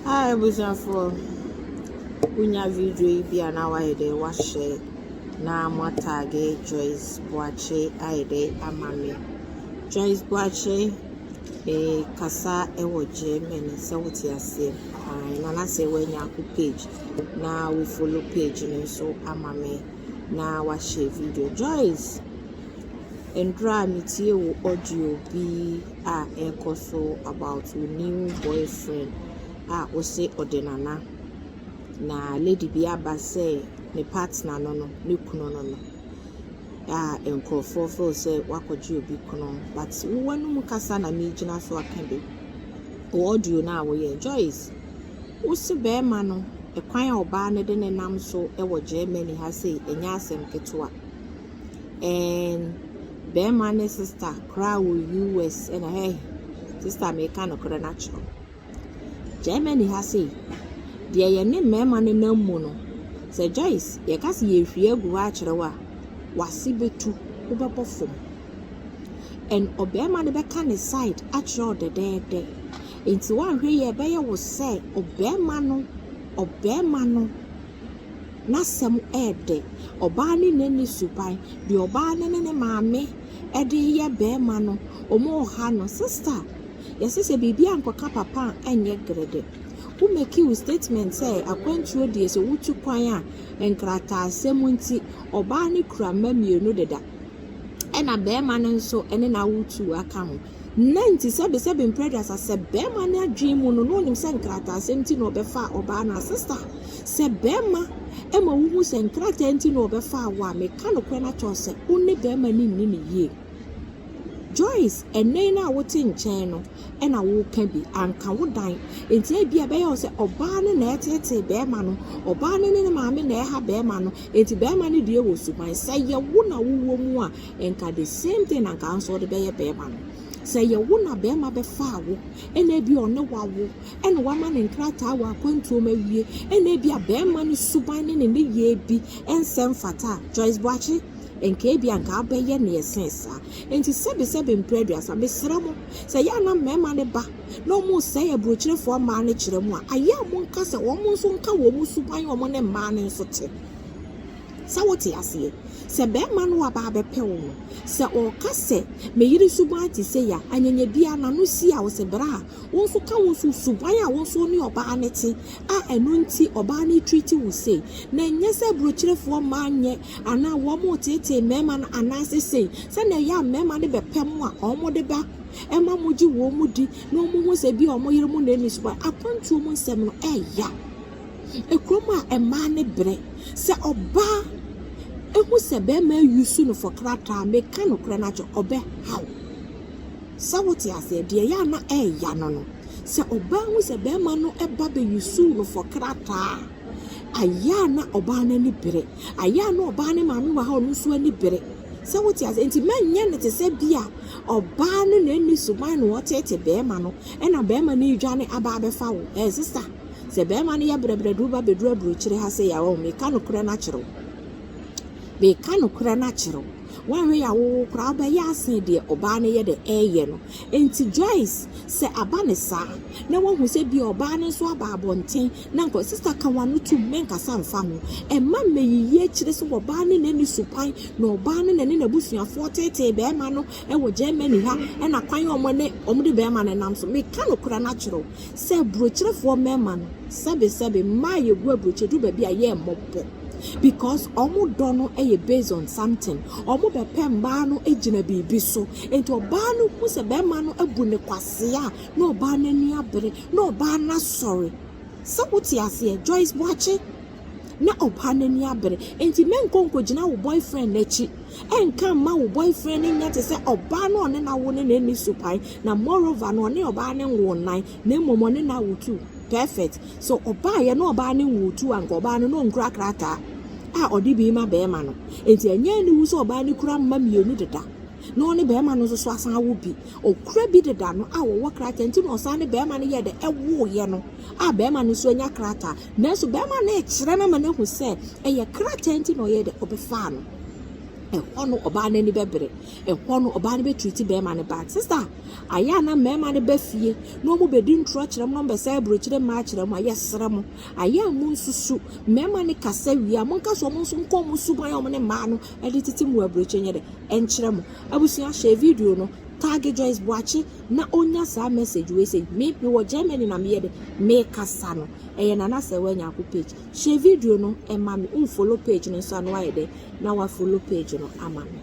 Hi, for Unya video be an hour a day wash na mwatage Joyce Boakye amame. Joyce Boakye kasa ewo Germany se wuti ase. Na na se wenya ku page na we follow page no so amame na washe video. Joyce Endra mitie wo audio bi a ekoso about your new boyfriend ose odenana na lady bi aba say ne partner no ne kuno no enkrofo fo say wakoji obi kuno but wonu mu kasa na me gina so akabe audio na wo ye Joyce usi be ma no ekwan a oba ne de ne nam so ewo Germany ha say enya asem ketewa and be ma ne sister cry US and hey sister me kan okra natural Germany has say dear ye ne mema ne namu no say Joyce ye kasi ye hwie agu ha kyerwa wase betu wobepofom and obema ne beka ne side akyerwa de enti wan hwe ye be ye wo say obema no na sem ede oba ne nani supan de oba ne maame ede ye bema no omo ha no sister yes say bibi ankoka papa enye grede who make you statement say akwantuo die so wutu kwan a enkrata asem nti oba ne kura mamienu deda ena bema no nso ene na wutu aka ho 97 predators ase bema ne adwen mu no nim se enkrata asem nti no obefa oba na sister se bema ema wuhu se enkrata nti no obefa wa me ka no kwena chose unne bema ni ye Joyce ene na wote nchen no ena wo ka bi anka wo dan enti e bia be ye se oba ne na etete be ma no oba ne maame na ha be ma no enti be ma ne die wo suban se ye wo na wo mu a enka the same thing anka anso de be ye be ma no se ye wo na be ma be fa wo ena bi one wa wo ena wa ma ne nkrata wa kwantuo ma wie ena bia be ma ne suban ne ye bi ensem fata Joyce Boakye enke bia nka abeye ne esensa enti sebe mpredua sa besramo se ya na mema ne ba no mu se ya brochirefo ma ne kiremu a aya mu nka se wo mu nso nka wo mu suban wo ne ma ne nso te sa wote ase se be ma no aba bepe wo se o ka se me yiri suban ti se ya anyanya bia na no si a wo se bra wo nso ka wo suban a wo nso ni oba ne ti a enu nti oba ne treat wo se na nya se brochirefo ma anye ana wo mu tete mema na ana se na ya mema ne bepe mu a o mo de ba ema muji wo mu di no mu ho se bi o mo yiri mu na ni suban akwantu mu nsem no eya ekroma ema ne bre se oba ehu se be ma yusu no for krata me ka no kra na cho obe how sawoti ase de ya na eya no se oba hu se be ma no eba be yusu no for krata aya na oba na ni bere aya na oba ne ma no wa ha no so ani bere sawoti ase enti manya ne te se bia oba no na ni suban no wotete be ma no e na be ma ni dwane aba be fa wo sister se be ma ne ya bere duba be dura brochire ha se ya wo me ka no kra na kyero be kanu kura natural wan ya wo kura ba ya asen de oba ne ye de eye no enti Joyce se abane sa na wo hu se bi oba ne so aba abonten na nko sister kan wanu tu menka sanfa ho e ma meyiye kire so oba ne ni supan na oba ne na busuafo tete be ma no e wo Germany ha e na kwan omo de be ma ne nam so me kanu kura natural se brochirefo mema no sebe ma ye gu abrochiru ba bi aye mopo because omo dono based on something omo be pemba no ejina bibi so enti oba no hu se be ma no abu ne kwase a na oba na ni abere na oba na sorry so wuti ase Joyce Boakye na oba na ni abere enti menkonko gina wo boyfriend nachi enka ma wo boyfriend nya te se oba no ne na wo ne ni supai na moreover no ne oba ne wo nan na momo ne na wo tu perfect so oba ye no oba ne wo tu anko oba no nkura krata a odi bi ma be ma no enti anya ni wu so oba ne kura ma mienu deda no ne be ma no so asan wo bi okura bi deda no a wo krata enti no osan ne be ma ne ye de ewo ye no a be ma no so anya krata na so be ma na e kire na ma ne hu se e ye krata enti no ye de obefa no ɛhɔ oba na ni bɛbrɛ ɛhɔ oba na bɛtreat bɛrima ne bad sister aya na mɛrima ne bɛfie na ɔmo bɛdi ntoro kyerɛ mo na mbɛsɛ abrokyire ma kyerɛ mo ayɛ sra mo aya mo nsusu mɛrima ne kasa wia mo nka so mo nso nkɔ mo suban ɔmo ne ma no ɛde titi mo abrokyire nyɛ de ɛnkyerɛ mo abusua share video no tag Joyce Boakye na onya sa message we say me wo Germany na me ye de me kasa no eye na se wanya ko page share video no e ma me unfollow page no so anu aye de na wa follow page no ama me